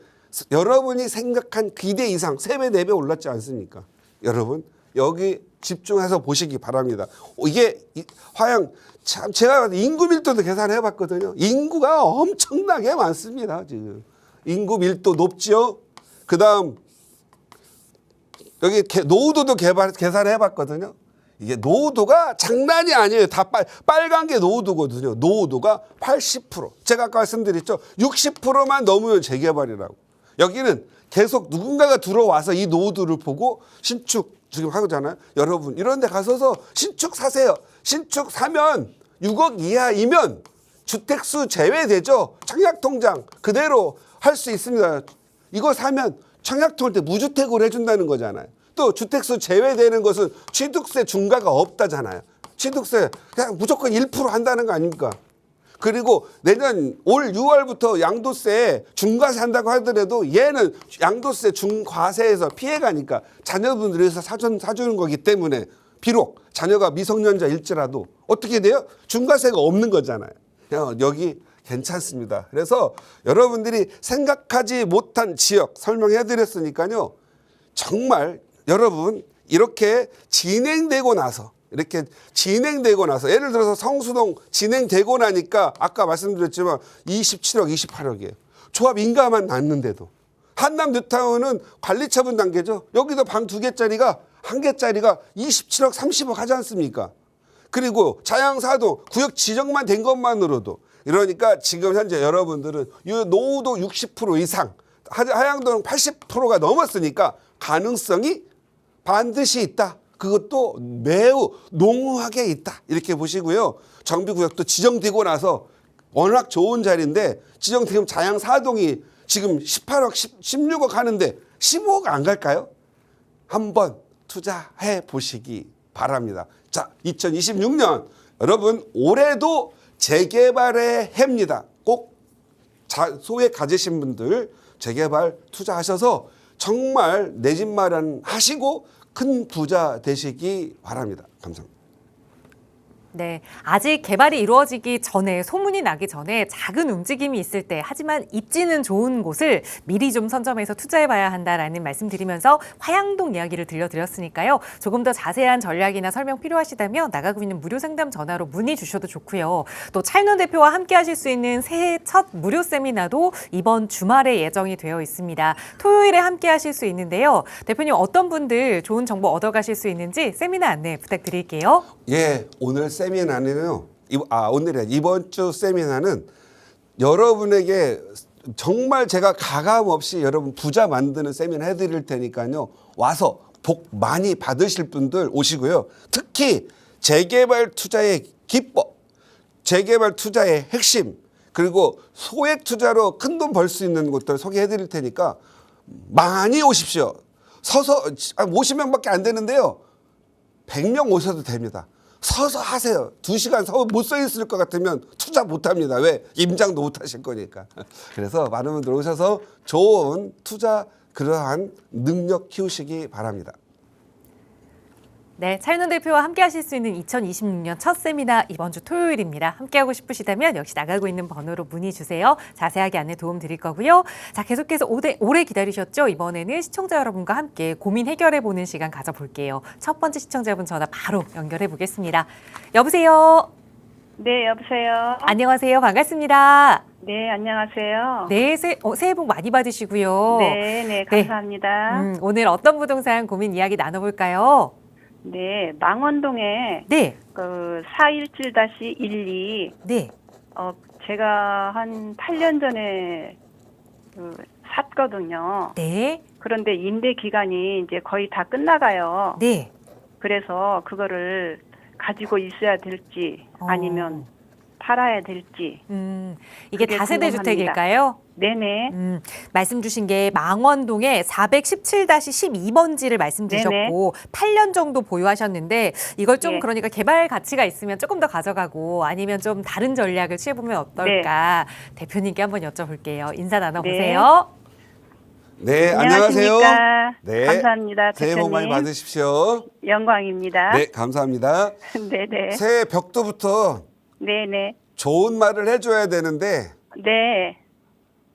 여러분이 생각한 기대 이상 3배, 4배 올랐지 않습니까? 여러분 여기 집중해서 보시기 바랍니다. 이게 화양 참 제가 인구 밀도도 계산해 봤거든요. 인구가 엄청나게 많습니다. 지금 인구 밀도 높죠. 그다음 여기 노후도도 계산해 봤거든요. 이게 노후도가 장난이 아니에요. 다 빨간 게 노후도거든요. 노후도가 80%. 제가 아까 말씀드렸죠. 60%만 넘으면 재개발이라고. 여기는 계속 누군가가 들어와서 이 노후도를 보고 신축 지금 하잖아요. 여러분 이런 데 가서서 신축 사세요. 신축 사면 6억 이하이면 주택수 제외되죠. 청약통장 그대로 할 수 있습니다. 이거 사면 청약통을 때 무주택으로 해준다는 거잖아요. 또 주택수 제외되는 것은 취득세 중과가 없다잖아요. 취득세 그냥 무조건 1% 한다는 거 아닙니까? 그리고 내년 올 6월부터 양도세 중과세 한다고 하더라도 얘는 양도세 중과세에서 피해가니까 자녀분들이 위해서 사주는 거기 때문에 비록 자녀가 미성년자일지라도 어떻게 돼요? 중과세가 없는 거잖아요. 여기 괜찮습니다. 그래서 여러분들이 생각하지 못한 지역 설명해 드렸으니까요. 정말 여러분 이렇게 진행되고 나서 예를 들어서 성수동 진행되고 나니까 아까 말씀드렸지만 27억, 28억이에요. 조합 인가만 났는데도. 한남 뉴타운은 관리처분 단계죠. 여기도 방 2개짜리가 1개짜리가 27억, 30억 하지 않습니까? 그리고 자양사도 구역 지정만 된 것만으로도 그러니까 지금 현재 여러분들은 노후도 60% 이상, 하양도는 80%가 넘었으니까 가능성이 반드시 있다. 그것도 매우 농후하게 있다. 이렇게 보시고요. 정비구역도 지정되고 나서 워낙 좋은 자리인데 지정되면 자양사동이 지금 18억, 16억 하는데 15억 안 갈까요? 한번 투자해 보시기 바랍니다. 자, 2026년 여러분 올해도 재개발의 해입니다. 꼭 소액 가지신 분들 재개발 투자하셔서 정말 내 집 마련하시고 큰 부자 되시기 바랍니다. 감사합니다. 네, 아직 개발이 이루어지기 전에 소문이 나기 전에 작은 움직임이 있을 때 하지만 입지는 좋은 곳을 미리 좀 선점해서 투자해봐야 한다라는 말씀드리면서 화양동 이야기를 들려드렸으니까요. 조금 더 자세한 전략이나 설명 필요하시다면 나가고 있는 무료 상담 전화로 문의 주셔도 좋고요. 또 차윤원 대표와 함께 하실 수 있는 새해 첫 무료 세미나도 이번 주말에 예정이 되어 있습니다. 토요일에 함께 하실 수 있는데요. 대표님 어떤 분들 좋은 정보 얻어가실 수 있는지 세미나 안내 부탁드릴게요. 예, 오늘 세미나는요. 이번 주 세미나는 여러분에게 정말 제가 가감 없이 여러분 부자 만드는 세미나 해드릴 테니까요. 와서 복 많이 받으실 분들 오시고요. 특히 재개발 투자의 기법, 재개발 투자의 핵심, 그리고 소액 투자로 큰 돈 벌 수 있는 것들 소개해드릴 테니까 많이 오십시오. 서서 50명밖에 안 되는데요. 100명 오셔도 됩니다. 서서 하세요. 2시간 못 서 있을 것 같으면 투자 못 합니다. 왜? 임장도 못 하실 거니까. 그래서 많은 분들 오셔서 좋은 투자 그러한 능력 키우시기 바랍니다. 네, 차윤원 대표와 함께 하실 수 있는 2026년 첫 세미나 이번 주 토요일입니다. 함께하고 싶으시다면 역시 나가고 있는 번호로 문의 주세요. 자세하게 안내 도움 드릴 거고요. 자, 계속해서 오래 기다리셨죠? 이번에는 시청자 여러분과 함께 고민 해결해보는 시간 가져볼게요. 첫 번째 시청자분 전화 바로 연결해 보겠습니다. 여보세요? 네, 여보세요. 안녕하세요. 반갑습니다. 네, 안녕하세요. 네, 새해 복 많이 받으시고요. 네, 감사합니다. 오늘 어떤 부동산 고민 이야기 나눠볼까요? 네, 망원동에 네. 417-12 네. 제가 한 8년 전에 샀거든요. 네. 그런데 임대 기간이 이제 거의 다 끝나가요. 네. 그래서 그거를 가지고 있어야 될지 아니면 팔아야 될지. 이게 그게 다세대 궁금합니다. 주택일까요? 네네. 말씀 주신 게 망원동에 417-12번지를 말씀 주셨고 8년 정도 보유하셨는데 이걸 좀 예. 그러니까 개발 가치가 있으면 조금 더 가져가고 아니면 좀 다른 전략을 취해보면 어떨까 대표님께 한번 여쭤볼게요. 인사 나눠보세요. 네, 안녕하세요. 안녕하십니까. 네. 감사합니다. 새해 복 많이 대표님. 받으십시오. 영광입니다. 네, 감사합니다. 네네. 새해 벽두부터 네네. 좋은 말을 해줘야 되는데 네.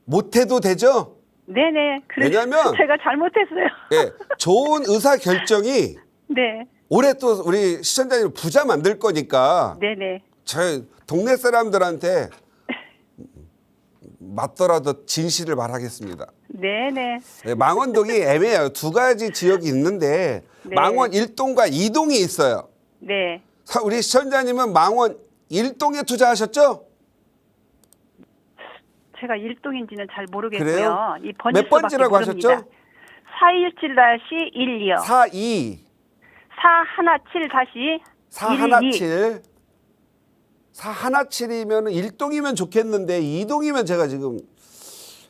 못해도 되죠? 네네. 그래서 왜냐면 제가 잘못했어요. 예, 좋은 의사 결정이 네. 올해 또 우리 시청자님 부자 만들 거니까 네네. 저희 동네 사람들한테 맞더라도 진실을 말하겠습니다. 네네. 네, 망원동이 애매해요. 두 가지 지역이 있는데 네. 망원 1동과 2동이 있어요. 네. 우리 시청자님은 망원 1동에 투자하셨죠? 제가 일동인지는 잘 모르겠고요. 그래요? 이 몇 번지라고 하셨죠? 417-1이요. 42 417-112. 417이면 1동이면 좋겠는데 2동이면 제가 지금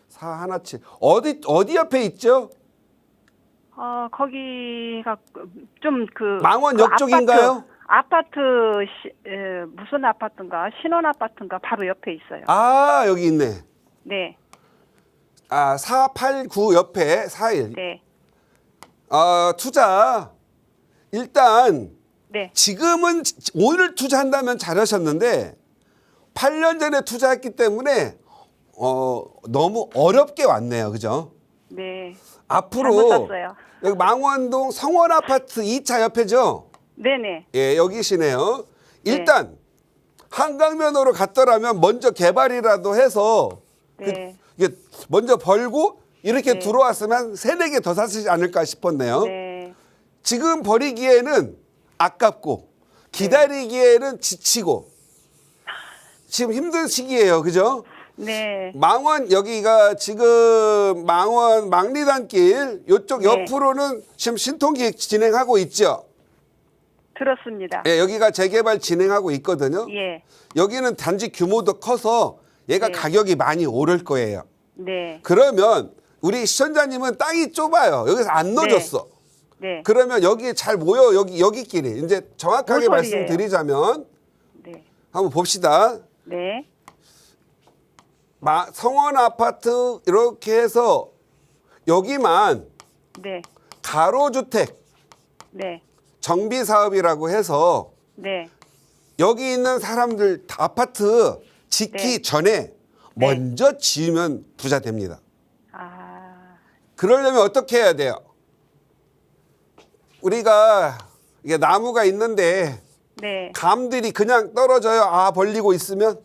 417 어디 옆에 있죠? 거기가 좀 망원역 쪽인가요? 무슨 아파트인가? 신혼 아파트인가? 바로 옆에 있어요. 아, 여기 있네. 네. 아, 489 옆에 41. 네. 투자 일단 네. 지금은 오늘 투자한다면 잘하셨는데 8년 전에 투자했기 때문에 너무 어렵게 왔네요. 그죠? 네. 앞으로 잘못 샀어요. 여기 망원동 성원 아파트 2차 옆에죠? 네네. 예, 여기시네요. 일단 한강변으로 갔더라면 먼저 개발이라도 해서 네. 이게 먼저 벌고 이렇게 네. 들어왔으면 3-4개 더 샀지 않을까 싶었네요. 네. 지금 버리기에는 아깝고 기다리기에는 지치고 지금 힘든 시기예요. 그죠? 네. 망원 여기가 지금 망원 망리단길 이쪽 네. 옆으로는 지금 신통기획 진행하고 있죠. 들었습니다. 예, 여기가 재개발 진행하고 있거든요. 예. 여기는 단지 규모도 커서 얘가 네. 가격이 많이 오를 거예요. 네. 그러면 우리 시청자님은 땅이 좁아요. 여기서 안 넣어줬어. 네. 그러면 여기 잘 모여 여기끼리 이제 정확하게 뭔 소리예요? 말씀드리자면 네. 한번 봅시다. 네. 성원 아파트 이렇게 해서 여기만 네. 가로주택 네. 정비 사업이라고 해서 네. 여기 있는 사람들 다 아파트 짓기 네. 전에 먼저 지으면 부자 됩니다. 그러려면 어떻게 해야 돼요? 우리가 이게 나무가 있는데 네. 감들이 그냥 떨어져요. 벌리고 있으면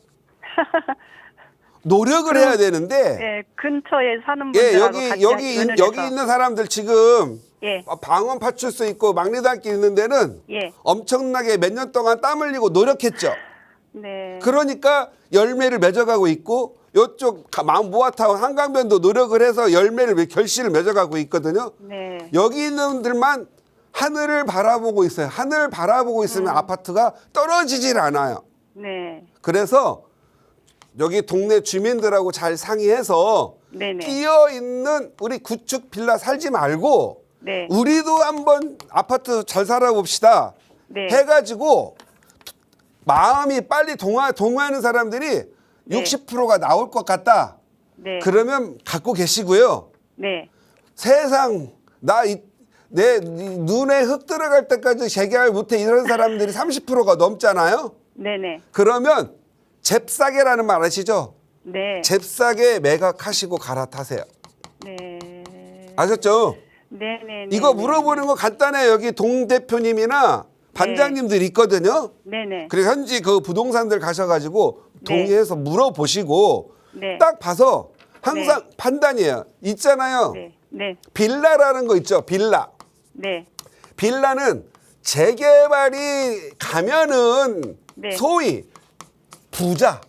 노력을 해야 되는데 예, 근처에 사는 예, 분들하고 같이 여기 연연해서. 있는 사람들 지금 예. 방언 파출소 있고 막리단길 있는 데는 예. 엄청나게 몇 년 동안 땀 흘리고 노력했죠. 네. 그러니까 열매를 맺어가고 있고 이쪽 모아타운 한강변도 노력을 해서 결실을 맺어가고 있거든요. 네. 여기 있는 분들만 하늘을 바라보고 있어요. 하늘을 바라보고 있으면 아파트가 떨어지질 않아요. 네. 그래서 여기 동네 주민들하고 잘 상의해서 네네. 끼어 있는 우리 구축 빌라 살지 말고 네. 우리도 한번 아파트 잘 살아봅시다. 네. 해가지고 마음이 빨리 동의하는 사람들이 네. 60%가 나올 것 같다. 네. 그러면 갖고 계시고요. 네. 세상 내 눈에 흙 들어갈 때까지 재개발 못해 이런 사람들이 30%가 넘잖아요. 네네. 그러면 잽싸게라는 말 아시죠? 네. 잽싸게 매각하시고 갈아타세요. 네. 아셨죠? 네네. 이거 물어보는 거 간단해요. 여기 동 대표님이나 반장님들 있거든요. 네네. 그리고 현지 그 부동산들 가셔가지고 동의해서 물어보시고 네. 딱 봐서 항상 판단이에요. 있잖아요. 네. 네. 빌라라는 거 있죠. 빌라. 네. 빌라는 재개발이 가면은 네. 소위 부자.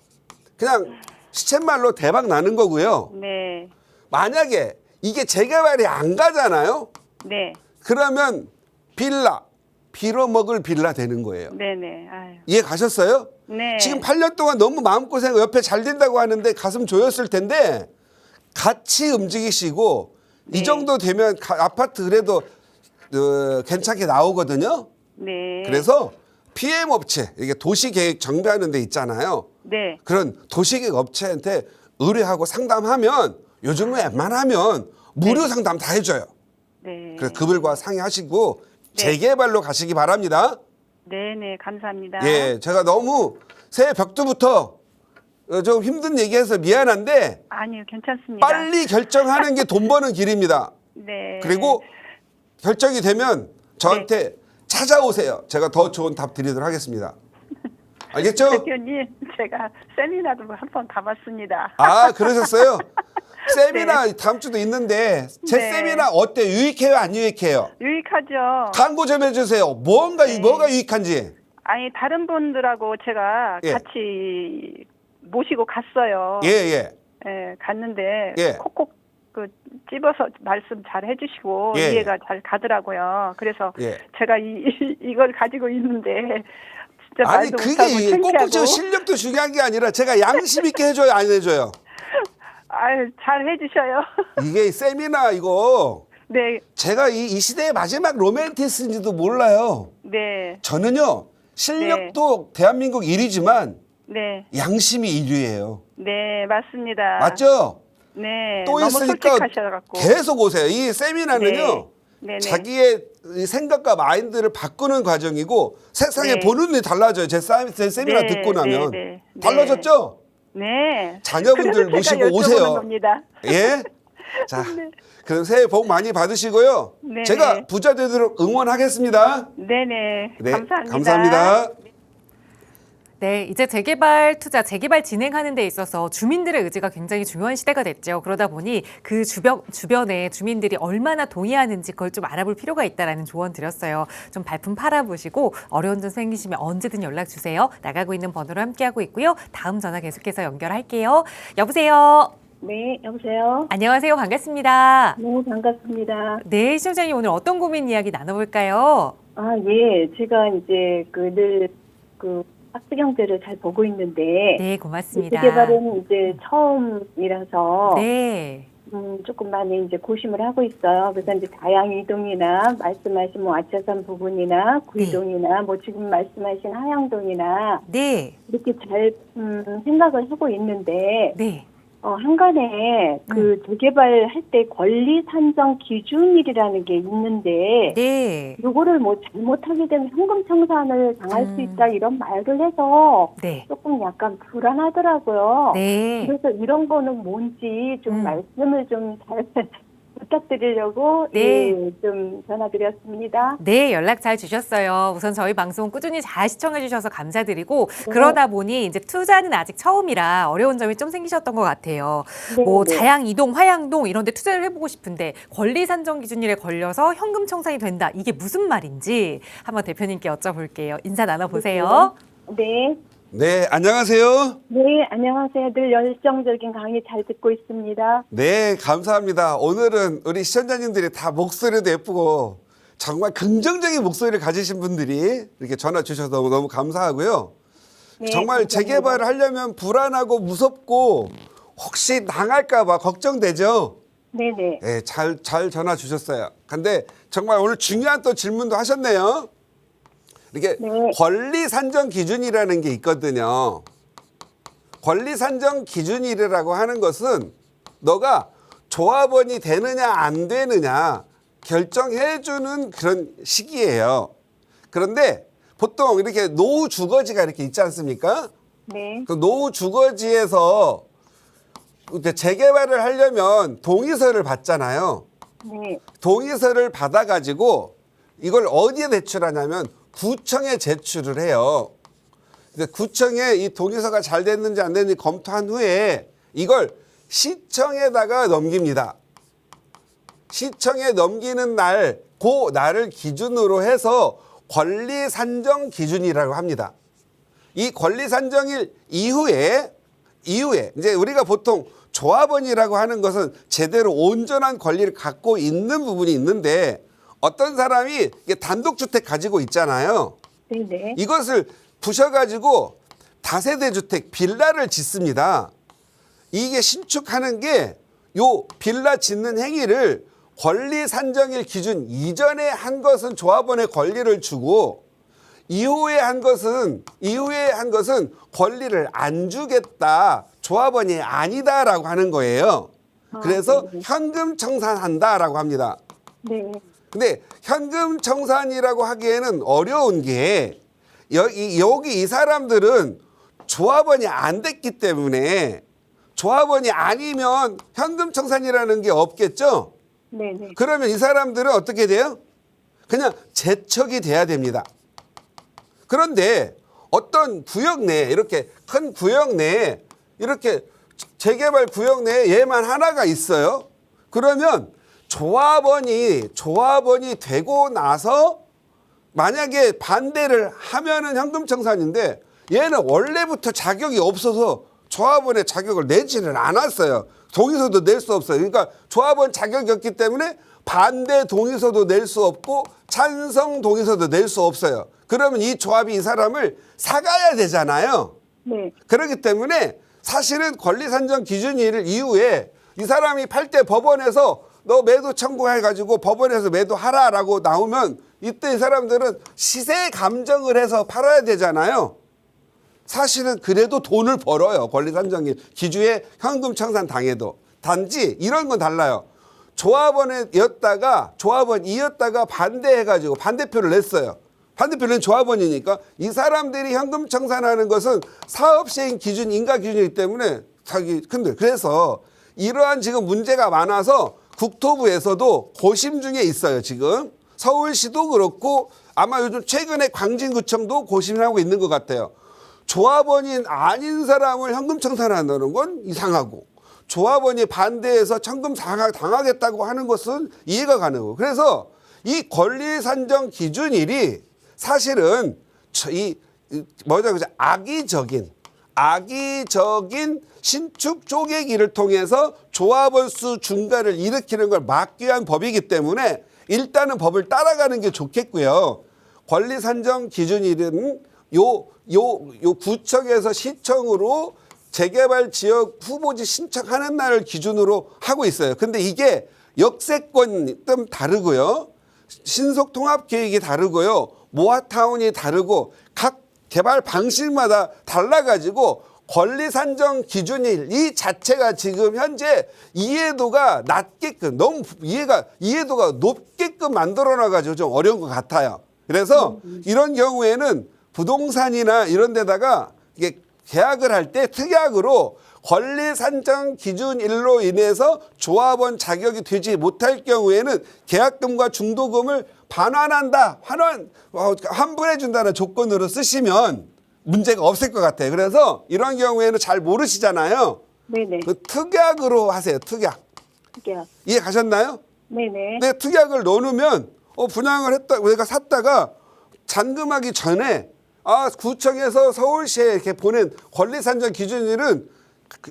그냥 시쳇말로 대박 나는 거고요. 네. 만약에 이게 재개발이 안 가잖아요. 네. 그러면 빌라, 빌어먹을 빌라 되는 거예요. 네네. 아유. 이해 가셨어요? 네. 지금 8년 동안 너무 마음고생 옆에 잘 된다고 하는데 가슴 조였을 텐데 같이 움직이시고 네. 이 정도 되면 아파트 그래도 괜찮게 나오거든요. 네. 그래서 PM 업체, 이게 도시계획 정비하는 데 있잖아요. 네. 그런 도시계획 업체한테 의뢰하고 상담하면 요즘은 웬만하면 무료 상담 다 해줘요. 네. 그래서 그들과 상의하시고 재개발로 가시기 바랍니다. 네네. 감사합니다. 예, 제가 너무 새해 벽두부터 좀 힘든 얘기해서 미안한데 아니요, 괜찮습니다. 빨리 결정하는 게 돈 버는 길입니다. 네. 그리고 결정이 되면 저한테 찾아오세요. 제가 더 좋은 답 드리도록 하겠습니다. 알겠죠? 대표님, 제가 세미나도 한번 가봤습니다. 아, 그러셨어요? 세미나 다음 주도 있는데 제 네. 세미나 어때? 유익해요? 안 유익해요? 유익하죠. 광고 좀 해주세요. 뭐가 유익한지. 아니, 다른 분들하고 제가 예. 같이 모시고 갔어요. 예, 예. 예, 갔는데 예. 콕콕 그 찝어서 말씀 잘 해주시고 예. 이해가 잘 가더라고요. 그래서 예. 제가 이걸 가지고 있는데 진짜 아니 말도 그게 못하고 꼭꼭 창피하고 저 실력도 중요한 게 아니라 제가 양심 있게 해줘요, 안 해줘요? 아유, 잘 해주셔요. 이게 세미나 이거 네, 제가 이 시대의 마지막 로맨티스인지도 몰라요. 네, 저는요 실력도 대한민국 1위지만 네, 양심이 1위예요. 네, 맞습니다. 맞죠? 네, 또 너무 있으니까 솔직하셔갖고. 계속 오세요. 이 세미나는요. 네, 네. 자기의 이 생각과 마인드를 바꾸는 과정이고 세상에 네. 보는 눈이 달라져요. 제 세미나 네, 듣고 나면. 네, 네. 달라졌죠? 네. 자녀분들 그래서 제가 모시고 여쭤보는 오세요. 겁니다. 예? 자, 네. 그럼 새해 복 많이 받으시고요. 네. 제가 부자 되도록 응원하겠습니다. 네네. 네, 감사합니다. 감사합니다. 네, 이제 재개발 투자, 재개발 진행하는 데 있어서 주민들의 의지가 굉장히 중요한 시대가 됐죠. 그러다 보니 그 주변에 주민들이 얼마나 동의하는지 그걸 좀 알아볼 필요가 있다라는 조언 드렸어요. 좀 발품 팔아보시고 어려운 점 생기시면 언제든 연락 주세요. 나가고 있는 번호로 함께하고 있고요. 다음 전화 계속해서 연결할게요. 여보세요. 네, 여보세요. 안녕하세요. 반갑습니다. 네, 반갑습니다. 네, 시청자님 오늘 어떤 고민 이야기 나눠볼까요? 아, 예. 제가 이제 늘 학수경제를 잘 보고 있는데, 네, 고맙습니다. 재개발은 이제 처음이라서, 네. 조금 많이 이제 고심을 하고 있어요. 그래서 이제 다양이동이나, 말씀하신 뭐 아차산 부분이나, 구이동이나, 뭐 지금 말씀하신 하양동이나, 네. 이렇게 잘, 생각을 하고 있는데, 네. 한간에 재개발 할 때 권리 산정 기준일이라는 게 있는데, 네. 요거를 뭐 잘못하게 되면 현금 청산을 당할 수 있다 이런 말을 해서 네. 조금 약간 불안하더라고요. 네. 그래서 이런 거는 뭔지 좀 말씀을 좀 잘 부탁드리려고 네. 예, 좀 전화드렸습니다. 네, 연락 잘 주셨어요. 우선 저희 방송 꾸준히 잘 시청해 주셔서 감사드리고 그러다 보니 이제 투자는 아직 처음이라 어려운 점이 좀 생기셨던 것 같아요. 네, 뭐 네. 자양 이동, 화양동 이런 데 투자를 해보고 싶은데 권리 산정 기준일에 걸려서 현금 청산이 된다. 이게 무슨 말인지 한번 대표님께 여쭤볼게요. 인사 나눠보세요. 네. 네, 안녕하세요. 네, 안녕하세요. 늘 열정적인 강의 잘 듣고 있습니다. 네, 감사합니다. 오늘은 우리 시청자님들이 다 목소리도 예쁘고 정말 긍정적인 목소리를 가지신 분들이 이렇게 전화 주셔서 너무 감사하고요. 네, 정말 감사합니다. 재개발을 하려면 불안하고 무섭고 혹시 당할까 봐 걱정되죠? 네네. 네, 잘 전화 주셨어요. 근데 정말 오늘 중요한 또 질문도 하셨네요. 이렇게 네. 권리 산정 기준이라는 게 있거든요. 권리 산정 기준이라고 하는 것은 너가 조합원이 되느냐 안 되느냐 결정해 주는 그런 시기예요. 그런데 보통 이렇게 노후 주거지가 이렇게 있지 않습니까? 네. 그 노후 주거지에서 이제 재개발을 하려면 동의서를 받잖아요. 네. 동의서를 받아가지고 이걸 어디에 제출하냐면 구청에 제출을 해요. 근데 구청에 이 동의서가 잘 됐는지 안 됐는지 검토한 후에 이걸 시청에다가 넘깁니다. 시청에 넘기는 날, 그 날을 기준으로 해서 권리 산정 기준이라고 합니다. 이 권리 산정일 이후에 이제 우리가 보통 조합원이라고 하는 것은 제대로 온전한 권리를 갖고 있는 부분이 있는데 어떤 사람이 이게 단독주택 가지고 있잖아요. 네네. 이것을 부셔가지고 다세대 주택 빌라를 짓습니다. 이게 신축하는 게 요 빌라 짓는 행위를 권리 산정일 기준 이전에 한 것은 조합원의 권리를 주고 이후에 한 것은 권리를 안 주겠다. 조합원이 아니다라고 하는 거예요. 그래서 네네. 현금 청산한다라고 합니다. 네. 근데 현금 청산이라고 하기에는 어려운 게 여기 이 사람들은 조합원이 안 됐기 때문에 조합원이 아니면 현금 청산이라는 게 없겠죠. 네네. 그러면 이 사람들은 어떻게 돼요? 그냥 제척이 돼야 됩니다. 그런데 어떤 구역 내에 이렇게 큰 구역 내에 이렇게 재개발 구역 내에 얘만 하나가 있어요. 그러면 조합원이 되고 나서 만약에 반대를 하면은 현금 청산인데 얘는 원래부터 자격이 없어서 조합원의 자격을 내지는 않았어요. 동의서도 낼 수 없어요. 그러니까 조합원 자격이 없기 때문에 반대 동의서도 낼 수 없고 찬성 동의서도 낼 수 없어요. 그러면 이 조합이 이 사람을 사가야 되잖아요. 네. 그렇기 때문에 사실은 권리산정 기준일 이후에 이 사람이 팔 때 법원에서 너 매도 청구해가지고 법원에서 매도하라라고 나오면 이때 이 사람들은 시세 감정을 해서 팔아야 되잖아요. 사실은 그래도 돈을 벌어요. 권리산정일 기준에 현금 청산 당해도. 단지 이런 건 달라요. 조합원이었다가 반대해가지고 반대표를 냈어요. 반대표는 조합원이니까 이 사람들이 현금 청산하는 것은 사업시행 기준, 인가 기준이기 때문에 근데 그래서 이러한 지금 문제가 많아서 국토부에서도 고심 중에 있어요. 지금 서울시도 그렇고 아마 요즘 최근에 광진구청도 고심을 하고 있는 것 같아요. 조합원이 아닌 사람을 현금 청산한다는 건 이상하고 조합원이 반대해서 현금 당하겠다고 하는 것은 이해가 가능하고 그래서 이 권리산정 기준일이 사실은 악의적인 신축 쪼개기를 통해서 조합원 수 증가를 일으키는 걸 막기 위한 법이기 때문에 일단은 법을 따라가는 게 좋겠고요. 권리산정 기준일은 요 구청에서 시청으로 재개발 지역 후보지 신청하는 날을 기준으로 하고 있어요. 근데 이게 역세권이 좀 다르고요. 신속통합계획이 다르고요. 모아타운이 다르고 각 개발 방식마다 달라가지고 권리산정 기준일 이 자체가 지금 현재 이해도가 낮게끔 너무 이해도가 높게끔 만들어놔가지고 좀 어려운 것 같아요. 그래서 이런 경우에는 부동산이나 이런 데다가 이게 계약을 할 때 특약으로 권리산정 기준일로 인해서 조합원 자격이 되지 못할 경우에는 계약금과 중도금을 환불해 준다는 조건으로 쓰시면 문제가 없을 것 같아요. 그래서 이런 경우에는 잘 모르시잖아요. 네네. 그 특약으로 하세요. 특약. 특약. 이해 가셨나요? 네네. 네, 특약을 넣어놓으면 분양을 했다 내가 샀다가 잔금하기 전에 구청에서 서울시에 이렇게 보낸 권리산정 기준일은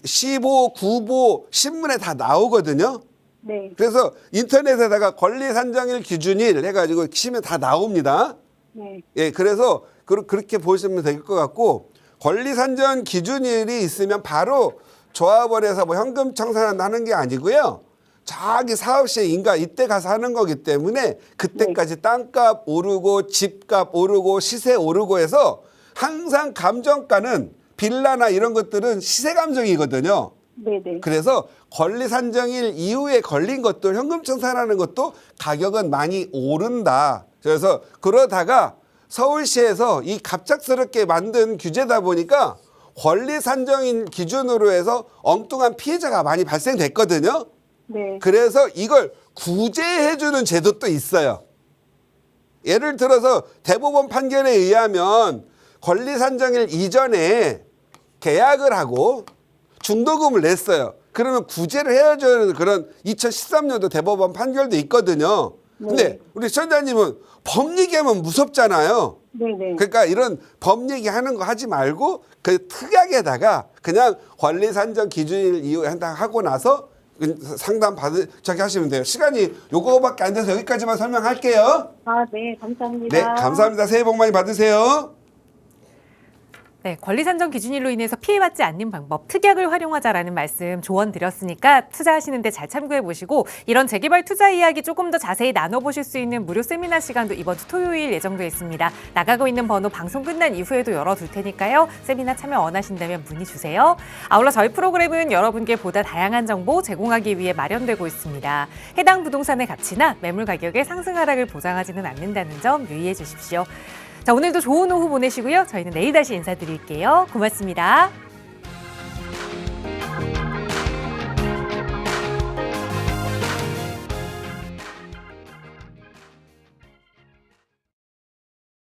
시보, 구보, 신문에 다 나오거든요. 네. 그래서 인터넷에다가 권리산정일 기준일 해가지고 치면 다 나옵니다. 네. 예, 그래서 그렇게 보시면 될 것 같고 권리산정 기준일이 있으면 바로 조합원에서 뭐 현금 청산하는 게 아니고요. 자기 사업시행 인가 이때 가서 하는 거기 때문에 그때까지 땅값 오르고 집값 오르고 시세 오르고 해서 항상 감정가는 빌라나 이런 것들은 시세 감정이거든요. 네네. 그래서 권리산정일 이후에 걸린 것도 현금 청산하는 것도 가격은 많이 오른다. 그래서 그러다가 서울시에서 이 갑작스럽게 만든 규제다 보니까 권리산정일 기준으로 해서 엉뚱한 피해자가 많이 발생됐거든요. 네. 그래서 이걸 구제해주는 제도도 있어요. 예를 들어서 대법원 판결에 의하면 권리산정일 이전에 계약을 하고 중도금을 냈어요. 그러면 구제를 해야죠. 그런 2013년도 대법원 판결도 있거든요. 근데 네. 우리 시청자님은 법 얘기하면 무섭잖아요. 네네. 그러니까 이런 법 얘기하는 거 하지 말고 그 특약에다가 그냥 권리산정 기준일 이후 하고 나서 상담 저기 하시면 돼요. 시간이 요거밖에 안 돼서 여기까지만 설명할게요. 아, 네, 감사합니다. 네, 감사합니다. 새해 복 많이 받으세요. 네, 권리산정 기준일로 인해서 피해받지 않는 방법, 특약을 활용하자라는 말씀 조언 드렸으니까 투자하시는데 잘 참고해 보시고 이런 재개발 투자 이야기 조금 더 자세히 나눠보실 수 있는 무료 세미나 시간도 이번 주 토요일 예정돼 있습니다. 나가고 있는 번호 방송 끝난 이후에도 열어둘 테니까요. 세미나 참여 원하신다면 문의 주세요. 아울러 저희 프로그램은 여러분께 보다 다양한 정보 제공하기 위해 마련되고 있습니다. 해당 부동산의 가치나 매물 가격의 상승 하락을 보장하지는 않는다는 점 유의해 주십시오. 자, 오늘도 좋은 오후 보내시고요. 저희는 내일 다시 인사드릴게요. 고맙습니다.